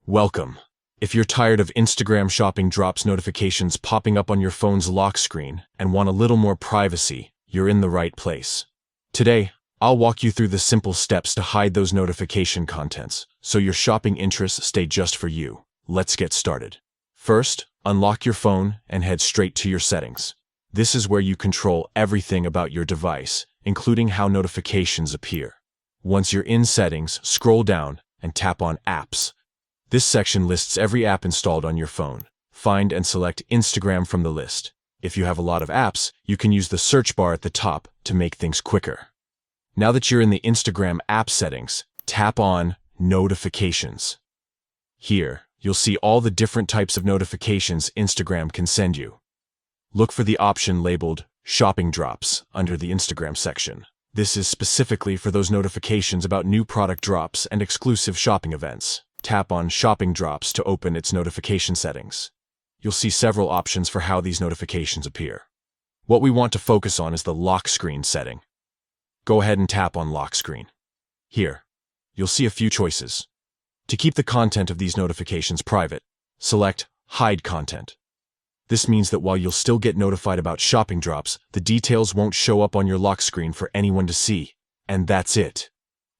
Welcome. If you're tired of Instagram shopping drops notifications popping up on your phone's lock screen and want a little more privacy, you're in the right place. Today, I'll walk you through the simple steps to hide those notification contents so your shopping interests stay just for you. Let's get started. First, unlock your phone and head straight to your settings. This is where you control everything about your device, including how notifications appear. Once you're in settings, scroll down and tap on Apps. This section lists every app installed on your phone. Find and select Instagram from the list. If you have a lot of apps, you can use the search bar at the top to make things quicker. Now that you're in the Instagram app settings, tap on Notifications. Here, you'll see all the different types of notifications Instagram can send you. Look for the option labeled Shopping Drops under the Instagram section. This is specifically for those notifications about new product drops and exclusive shopping events. Tap on Shopping Drops to open its notification settings. You'll see several options for how these notifications appear. What we want to focus on is the lock screen setting. Go ahead and tap on Lock Screen. Here, you'll see a few choices. To keep the content of these notifications private, select Hide Content. This means that while you'll still get notified about shopping drops, the details won't show up on your lock screen for anyone to see. And that's it.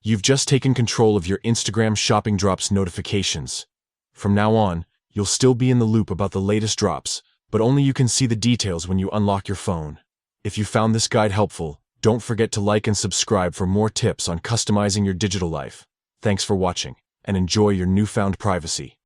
You've just taken control of your Instagram shopping drops notifications. From now on, you'll still be in the loop about the latest drops, but only you can see the details when you unlock your phone. If you found this guide helpful, don't forget to like and subscribe for more tips on customizing your digital life. Thanks for watching, and enjoy your newfound privacy.